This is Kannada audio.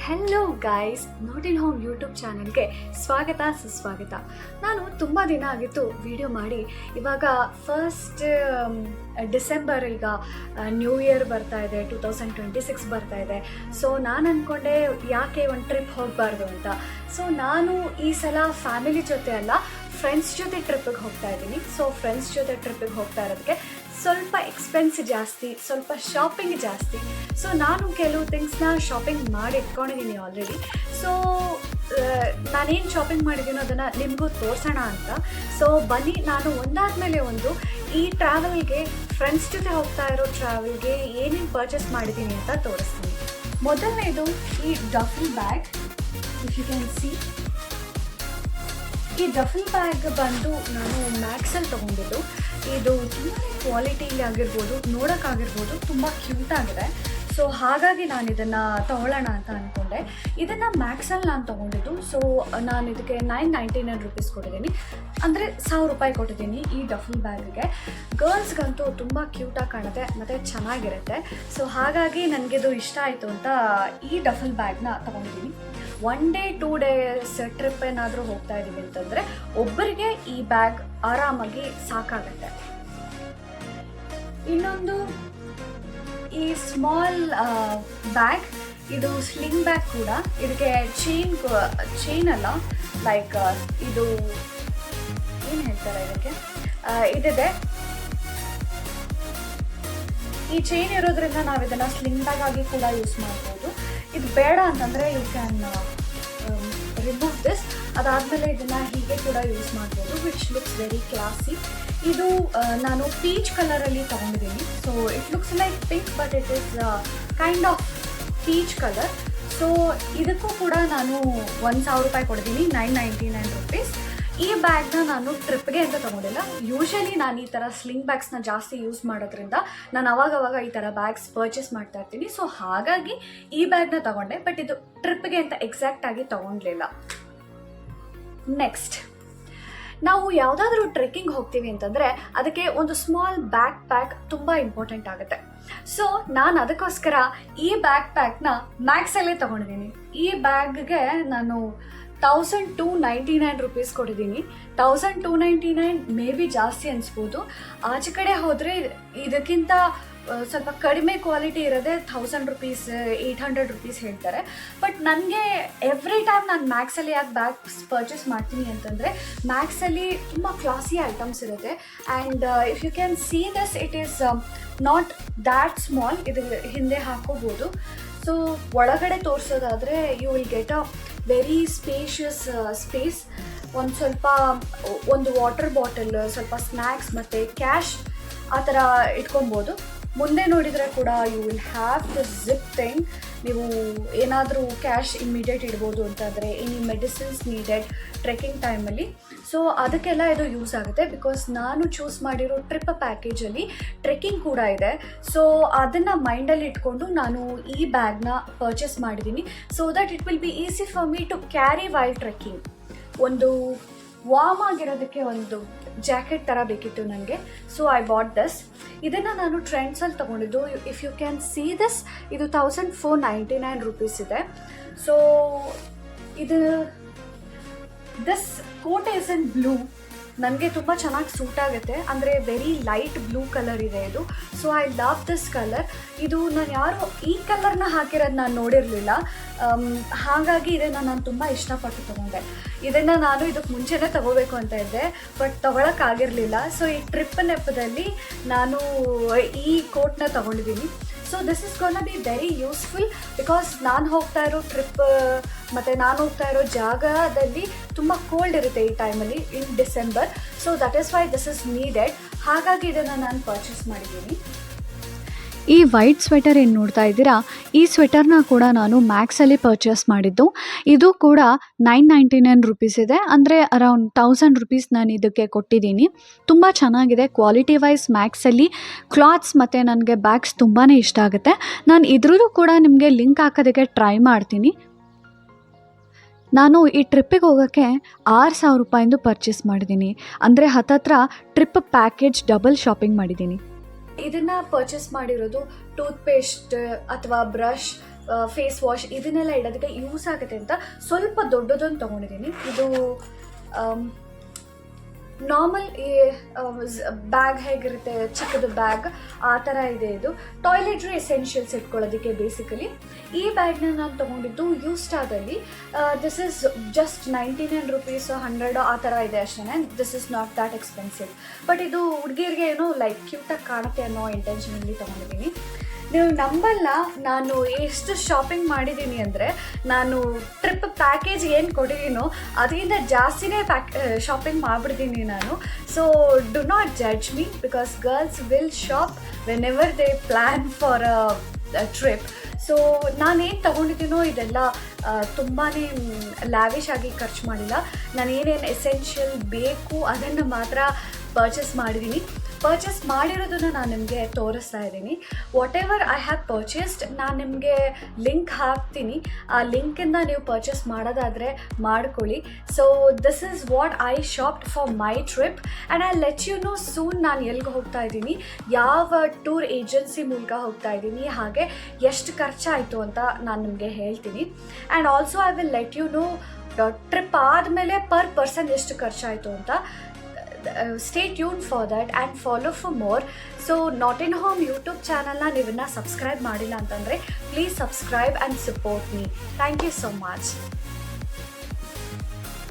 Hello guys, not in home YouTube ಚಾನಲ್ಗೆ ಸ್ವಾಗತ ಸುಸ್ವಾಗತ. ನಾನು ತುಂಬ ದಿನ ಆಗಿತ್ತು ವಿಡಿಯೋ ಮಾಡಿ. ಇವಾಗ ಫಸ್ಟ್ ಡಿಸೆಂಬರ್, ಈಗ ನ್ಯೂ ಇಯರ್ ಬರ್ತಾ ಇದೆ, 2026 ಬರ್ತಾ ಇದೆ. ಸೊ ನಾನು ಅಂದ್ಕೊಂಡೆ ಯಾಕೆ ಒಂದು ಟ್ರಿಪ್ ಹೋಗಬಾರ್ದು ಅಂತ. ಸೊ ನಾನು ಈ ಸಲ ಫ್ಯಾಮಿಲಿ ಜೊತೆ ಅಲ್ಲ, ಫ್ರೆಂಡ್ಸ್ ಜೊತೆ ಟ್ರಿಪ್ಪಿಗೆ ಹೋಗ್ತಾ ಇದ್ದೀನಿ. ಸೊ ಫ್ರೆಂಡ್ಸ್ ಜೊತೆ ಟ್ರಿಪ್ಪಿಗೆ ಹೋಗ್ತಾ ಇರೋದಕ್ಕೆ ಸ್ವಲ್ಪ ಎಕ್ಸ್ಪೆನ್ಸ್ ಜಾಸ್ತಿ, ಸ್ವಲ್ಪ ಶಾಪಿಂಗ್ ಜಾಸ್ತಿ. ಸೊ ನಾನು ಕೆಲವು ಥಿಂಗ್ಸ್ನ ಶಾಪಿಂಗ್ ಮಾಡಿ ಇಟ್ಕೊಂಡಿದ್ದೀನಿ ಆಲ್ರೆಡಿ. ಸೊ ನಾನೇನು ಶಾಪಿಂಗ್ ಮಾಡಿದ್ದೀನೋ ಅದನ್ನು ನಿಮಗೂ ತೋರಿಸೋಣ ಅಂತ. ಸೊ ಬನ್ನಿ, ನಾನು ಒಂದಾದಮೇಲೆ ಒಂದು ಈ ಟ್ರಾವೆಲ್ಗೆ, ಫ್ರೆಂಡ್ಸ್ ಜೊತೆ ಹೋಗ್ತಾ ಇರೋ ಟ್ರಾವೆಲ್ಗೆ ಏನೇನು ಪರ್ಚೇಸ್ ಮಾಡಿದ್ದೀನಿ ಅಂತ ತೋರಿಸ್ತೀನಿ. ಮೊದಲನೇದು ಈ duffel bag. If you can see, ಈ ಡಫಲ್ ಬ್ಯಾಗ್ ಬಂದು ನಾನು ಮ್ಯಾಕ್ಸಲ್ಲಿ ತೊಗೊಂಡಿದ್ದು. ಇದು ತುಂಬ ಕ್ವಾಲಿಟಿಲಿ ಆಗಿರ್ಬೋದು, ನೋಡೋಕ್ಕಾಗಿರ್ಬೋದು, ತುಂಬ ಕ್ಯೂಟ್ ಆಗಿದೆ. ಸೊ ಹಾಗಾಗಿ ನಾನು ಇದನ್ನು ತೊಗೊಳ್ಳೋಣ ಅಂತ ಅಂದ್ಕೊಂಡೆ. ಇದನ್ನು ಮ್ಯಾಕ್ಸಲ್ಲಿ ನಾನು ತೊಗೊಂಡಿದ್ದು. ಸೊ ನಾನು ಇದಕ್ಕೆ 999 ರೂಪೀಸ್ ಕೊಟ್ಟಿದ್ದೀನಿ, ಅಂದರೆ 1000 ರೂಪಾಯಿ ಕೊಟ್ಟಿದ್ದೀನಿ ಈ ಡಫಲ್ ಬ್ಯಾಗಿಗೆ. ಗರ್ಲ್ಸ್ಗಂತೂ ತುಂಬ ಕ್ಯೂಟಾಗಿ ಕಾಣುತ್ತೆ ಮತ್ತು ಚೆನ್ನಾಗಿರುತ್ತೆ. ಸೊ ಹಾಗಾಗಿ ನನಗಿದು ಇಷ್ಟ ಆಯಿತು ಅಂತ ಈ ಡಫಲ್ ಬ್ಯಾಗ್ನ ತೊಗೊಂಡಿದ್ದೀನಿ. 1 ಡೇ 2 ಡೇಸ್ ಟ್ರಿಪ್ ಏನಾದರೂ ಹೋಗ್ತಾ ಇದ್ದೀವಿ ಅಂತಂದರೆ ಒಬ್ಬರಿಗೆ ಈ ಬ್ಯಾಗ್ ಆರಾಮಾಗಿ ಸಾಕಾಗುತ್ತೆ. ಇನ್ನೊಂದು ಈ ಸ್ಮಾಲ್ ಬ್ಯಾಗ್, ಇದು ಸ್ಲಿಂಗ್ ಬ್ಯಾಗ್ ಕೂಡ. ಇದಕ್ಕೆ ಚೈನ್ ಅಲ್ಲ, ಲೈಕ್ ಇದು ಏನು ಹೇಳ್ತಾರೆ ಇದಕ್ಕೆ, ಇದಿದೆ. ಈ ಚೈನ್ ಇರೋದ್ರಿಂದ ನಾವು ಇದನ್ನು ಸ್ಲಿಂಗ್ ಬ್ಯಾಗ್ ಆಗಿ ಕೂಡ ಯೂಸ್ ಮಾಡ್ಬೋದು. ಇದು ಬೇಡ ಅಂತಂದರೆ ಯು ಕ್ಯಾನ್ ರಿಮೂವ್ ದಿಸ್. ಅದಾದಮೇಲೆ ಇದನ್ನು ಹೀಗೆ ಕೂಡ ಯೂಸ್ ಮಾಡ್ಬೋದು, ವಿಚ್ ಲುಕ್ಸ್ ವೆರಿ ಕ್ಲಾಸಿ. ಇದು ನಾನು ಪೀಚ್ ಕಲರಲ್ಲಿ ತೊಗೊಂಡಿದ್ದೀನಿ. So it looks like pink, but it is kind of peach colour. So ಇದಕ್ಕೂ ಕೂಡ ನಾನು 1000 ರೂಪಾಯಿ ಕೊಡ್ತೀನಿ, 999 ರೂಪೀಸ್. ಈ ಬ್ಯಾಗ್ನ ನಾನು ಟ್ರಿಪ್ಗೆ ಅಂತ ತೊಗೊಂಡಿಲ್ಲ. ಯೂಶಲಿ ನಾನು ಈ ಥರ ಸ್ಲಿಂಗ್ ಬ್ಯಾಗ್ಸ್ನ ಜಾಸ್ತಿ ಯೂಸ್ ಮಾಡೋದ್ರಿಂದ ನಾನು ಅವಾಗವಾಗ ಈ ಥರ ಬ್ಯಾಗ್ಸ್ ಪರ್ಚೇಸ್ ಮಾಡ್ತಾ ಇರ್ತೀನಿ. ಸೊ ಹಾಗಾಗಿ ಈ ಬ್ಯಾಗ್ನ ತೊಗೊಂಡೆ, ಬಟ್ ಇದು ಟ್ರಿಪ್ಗೆ ಅಂತ ಎಕ್ಸಾಕ್ಟಾಗಿ ತೊಗೊಂಡ್ಲಿಲ್ಲ. ನೆಕ್ಸ್ಟ್, ನಾವು ಯಾವುದಾದ್ರೂ ಟ್ರೆಕ್ಕಿಂಗ್ ಹೋಗ್ತೀವಿ ಅಂತಂದರೆ ಅದಕ್ಕೆ ಒಂದು ಸ್ಮಾಲ್ ಬ್ಯಾಕ್ ಪ್ಯಾಕ್ ತುಂಬ ಇಂಪಾರ್ಟೆಂಟ್ ಆಗುತ್ತೆ. ಸೊ ನಾನು ಅದಕ್ಕೋಸ್ಕರ ಈ ಬ್ಯಾಕ್ ಪ್ಯಾಕ್ನ ಮ್ಯಾಕ್ಸಲ್ಲೇ ತೊಗೊಂಡಿದ್ದೀನಿ. ಈ ಬ್ಯಾಗ್ಗೆ ನಾನು 1299 ರೂಪೀಸ್ ಕೊಟ್ಟಿದ್ದೀನಿ. 1299 ಮೇ ಬಿ ಜಾಸ್ತಿ ಅನಿಸ್ಬೋದು. ಆಚೆ ಕಡೆ ಹೋದರೆ ಇದಕ್ಕಿಂತ ಸ್ವಲ್ಪ ಕಡಿಮೆ ಕ್ವಾಲಿಟಿ ಇರೋದೇ 1000 ರೂಪೀಸ್, 800 ರೂಪೀಸ್ ಹೇಳ್ತಾರೆ. ಬಟ್ ನನಗೆ ಎವ್ರಿ ಟೈಮ್ ನಾನು ಮ್ಯಾಕ್ಸಲ್ಲಿ ಯಾಕೆ ಬ್ಯಾಗ್ಸ್ ಪರ್ಚೇಸ್ ಮಾಡ್ತೀನಿ ಅಂತಂದರೆ, ಮ್ಯಾಕ್ಸಲ್ಲಿ ತುಂಬ ಕ್ಲಾಸಿ ಐಟಮ್ಸ್ ಇರುತ್ತೆ. And if you can see this, it is not that small. ಇದು ಹಿಂದೆ ಹಾಕೋಬೋದು. ಸೊ ಒಳಗಡೆ ತೋರಿಸೋದಾದರೆ you will get a very spacious space. ಒಂದು ವಾಟರ್ ಬಾಟಲ್, ಸ್ವಲ್ಪ ಸ್ನ್ಯಾಕ್ಸ್ ಮತ್ತು ಕ್ಯಾಶ್ ಆ ಥರ ಇಟ್ಕೊಬೋದು. ಮುಂದೆ ನೋಡಿದರೆ ಕೂಡ you will have the zip thing. ನೀವು ಏನಾದರೂ ಕ್ಯಾಶ್ ಇಮ್ಮಿಡಿಯೇಟ್ ಇಡ್ಬೋದು ಅಂತಂದರೆ, ಎನಿ ಮೆಡಿಸಿನ್ಸ್ ನೀಡೆಡ್ ಟ್ರೆಕ್ಕಿಂಗ್ ಟೈಮಲ್ಲಿ. ಸೊ ಅದಕ್ಕೆಲ್ಲ ಇದು ಯೂಸ್ ಆಗುತ್ತೆ. ಬಿಕಾಸ್ ನಾನು ಚೂಸ್ ಮಾಡಿರೋ ಟ್ರಿಪ್ ಪ್ಯಾಕೇಜಲ್ಲಿ ಟ್ರೆಕ್ಕಿಂಗ್ ಕೂಡ ಇದೆ. ಸೊ ಅದನ್ನು ಮೈಂಡಲ್ಲಿ ಇಟ್ಕೊಂಡು ನಾನು ಈ ಬ್ಯಾಗ್ನ ಪರ್ಚೇಸ್ ಮಾಡಿದ್ದೀನಿ. So that it will be easy for me to carry while trekking. ಒಂದು ವಾರ್ಮ್ ಆಗಿರೋದಕ್ಕೆ ಒಂದು ಜಾಕೆಟ್ ಥರ ಬೇಕಿತ್ತು ನನಗೆ. So I bought this. ಇದನ್ನು ನಾನು ಟ್ರೆಂಡ್ಸಲ್ಲಿ ತೊಗೊಂಡಿದ್ದು. If you can see this, ಇದು 1499 ರೂಪೀಸ್ ಇದೆ. So this coat is in blue. ನನಗೆ ತುಂಬ ಚೆನ್ನಾಗಿ ಸೂಟ್ ಆಗುತ್ತೆ, ಅಂದರೆ ವೆರಿ ಲೈಟ್ ಬ್ಲೂ ಕಲರ್ ಇದೆ ಇದು. So I love this colour. ಇದು ನಾನು ಯಾರು ಈ ಕಲರ್ನ ಹಾಕಿರೋದು ನಾನು ನೋಡಿರಲಿಲ್ಲ. ಹಾಗಾಗಿ ಇದನ್ನು ನಾನು ತುಂಬ ಇಷ್ಟಪಟ್ಟು ತೊಗೊಂಡೆ. ಇದನ್ನು ನಾನು ಇದಕ್ಕೆ ಮುಂಚೆನೇ ತೊಗೋಬೇಕು ಅಂತ ಇದ್ದೆ, ಬಟ್ ತೊಗೊಳಕ್ಕಾಗಿರಲಿಲ್ಲ. ಸೊ ಈ ಟ್ರಿಪ್ ನೆಪದಲ್ಲಿ ನಾನು ಈ ಕೋಟ್ನ ತೊಗೊಂಡಿದ್ದೀನಿ. So this is gonna be very useful. Because ನಾನು ಹೋಗ್ತಾ ಇರೋ ಟ್ರಿಪ್ ಮತ್ತು ನಾನು ಹೋಗ್ತಾ ಇರೋ ಜಾಗದಲ್ಲಿ ತುಂಬ ಕೋಲ್ಡ್ ಇರುತ್ತೆ ಈ ಟೈಮಲ್ಲಿ, in December. So that is why this is needed. ಹಾಗಾಗಿ ಇದನ್ನು ನಾನು ಪರ್ಚೇಸ್ ಮಾಡಿದ್ದೀನಿ. ಈ ವೈಟ್ ಸ್ವೆಟರ್ ಏನು ನೋಡ್ತಾ ಇದ್ದೀರಾ, ಈ ಸ್ವೆಟರ್ನ ಕೂಡ ನಾನು ಮ್ಯಾಕ್ಸಲ್ಲಿ ಪರ್ಚೇಸ್ ಮಾಡಿದ್ದು. ಇದು ಕೂಡ 999 ರೂಪೀಸ್ ಇದೆ, ಅಂದರೆ ಅರೌಂಡ್ 1000 ರೂಪೀಸ್ ನಾನು ಇದಕ್ಕೆ ಕೊಟ್ಟಿದ್ದೀನಿ. ತುಂಬ ಚೆನ್ನಾಗಿದೆ ಕ್ವಾಲಿಟಿ ವೈಸ್ ಮ್ಯಾಕ್ಸಲ್ಲಿ ಕ್ಲಾತ್ಸ್ ಮತ್ತು ನನಗೆ ಬ್ಯಾಗ್ಸ್ ತುಂಬಾ ಇಷ್ಟ ಆಗುತ್ತೆ. ನಾನು ಇದ್ರದ್ದು ಕೂಡ ನಿಮಗೆ ಲಿಂಕ್ ಹಾಕೋದಕ್ಕೆ ಟ್ರೈ ಮಾಡ್ತೀನಿ. ನಾನು ಈ ಟ್ರಿಪ್ಪಿಗೆ ಹೋಗೋಕ್ಕೆ 6000 ರೂಪಾಯಿಂದು ಪರ್ಚೇಸ್ ಮಾಡಿದ್ದೀನಿ, ಅಂದರೆ ಹತ್ತತ್ರ ಟ್ರಿಪ್ ಪ್ಯಾಕೇಜ್ ಡಬಲ್ ಶಾಪಿಂಗ್ ಮಾಡಿದ್ದೀನಿ. ಇದನ್ನು ಪರ್ಚೇಸ್ ಮಾಡಿರೋದು ಟೂತ್ ಪೇಸ್ಟ್ ಅಥವಾ ಬ್ರಷ್ ಫೇಸ್ ವಾಶ್ ಇದನ್ನೆಲ್ಲ ಇಡೋದಕ್ಕೆ ಯೂಸ್ ಆಗುತ್ತೆ ಅಂತ ಸ್ವಲ್ಪ ದೊಡ್ಡದೊಂದು ತೊಗೊಂಡಿದ್ದೀನಿ. ಇದು ನಾರ್ಮಲ್ ಈ ಬ್ಯಾಗ್ ಹೇಗಿರುತ್ತೆ ಚಿಕ್ಕದು ಬ್ಯಾಗ್ ಆ ಥರ ಇದೆ. ಇದು ಟಾಯ್ಲೆಟ್ರಿ ಎಸೆನ್ಷಿಯಲ್ಸ್ ಇಟ್ಕೊಳ್ಳೋದಕ್ಕೆ ಬೇಸಿಕಲಿ. ಈ ಬ್ಯಾಗ್ನ ನಾನು ತೊಗೊಂಡಿದ್ದು ಯೂಸ್ಟಾದಲ್ಲಿ. ದಿಸ್ ಇಸ್ ಜಸ್ಟ್ 99 rupees 100 ಆ ಥರ ಇದೆ ಅಷ್ಟೇ. This is not that expensive. But ಇದು ಹುಡುಗಿರಿಗೆ ಏನೋ ಲೈಕ್ ಕ್ಯೂಟಾಗಿ ಕಾಣುತ್ತೆ ಅನ್ನೋ ಇಂಟೆನ್ಷನಲ್ಲಿ ತೊಗೊಂಡಿದ್ದೀನಿ. ನೀವು ನಂಬಲ್ಲ, ನಾನು ಎಷ್ಟು ಶಾಪಿಂಗ್ ಮಾಡಿದ್ದೀನಿ ಅಂದರೆ, ನಾನು ಟ್ರಿಪ್ ಪ್ಯಾಕೇಜ್ ಏನು ಕೊಟ್ಟಿದ್ದೀನೋ ಅದರಿಂದ ಜಾಸ್ತಿನೇ ಶಾಪಿಂಗ್ ಮಾಡಿಬಿಡ್ತೀನಿ ನಾನು. So do not judge me, because girls will shop when ever they plan for a trip. So ನಾನೇನು ತೊಗೊಂಡಿದ್ದೀನೋ ಇದೆಲ್ಲ ತುಂಬಾ ಲ್ಯಾವಿಶ್ ಆಗಿ ಖರ್ಚು ಮಾಡಿಲ್ಲ. ನಾನು ಏನೇನು ಎಸೆನ್ಷಿಯಲ್ ಬೇಕು ಅದನ್ನು ಮಾತ್ರ ಪರ್ಚೇಸ್ ಮಾಡಿದ್ದೀನಿ. ಪರ್ಚೇಸ್ ಮಾಡಿರೋದನ್ನು ನಾನು ನಿಮಗೆ ತೋರಿಸ್ತಾ ಇದ್ದೀನಿ. What ever I have purchased ನಾನು ನಿಮಗೆ ಲಿಂಕ್ ಹಾಕ್ತೀನಿ. ಆ ಲಿಂಕಿಂದ ನೀವು ಪರ್ಚೇಸ್ ಮಾಡೋದಾದರೆ ಮಾಡ್ಕೊಳ್ಳಿ. So this is what I shopped for my trip and I let you know soon ನಾನು ಎಲ್ಲಿಗೆ ಹೋಗ್ತಾ ಇದ್ದೀನಿ, ಯಾವ ಟೂರ್ ಏಜೆನ್ಸಿ ಮೂಲಕ ಹೋಗ್ತಾ ಇದ್ದೀನಿ, ಹಾಗೆ ಎಷ್ಟು ಖರ್ಚಾಯಿತು ಅಂತ ನಾನು ನಿಮಗೆ ಹೇಳ್ತೀನಿ. And also I will let you know trip ಆದಮೇಲೆ ಪರ್ ಪರ್ಸನ್ ಎಷ್ಟು ಖರ್ಚಾಯಿತು ಅಂತ. Stay tuned for that and follow for more. So Not in Home YouTube ಚಾನಲ್ನ ನೀವನ್ನ ಸಬ್ಸ್ಕ್ರೈಬ್ ಮಾಡಿಲ್ಲ ಅಂತಂದರೆ please subscribe and support me. Thank you so much.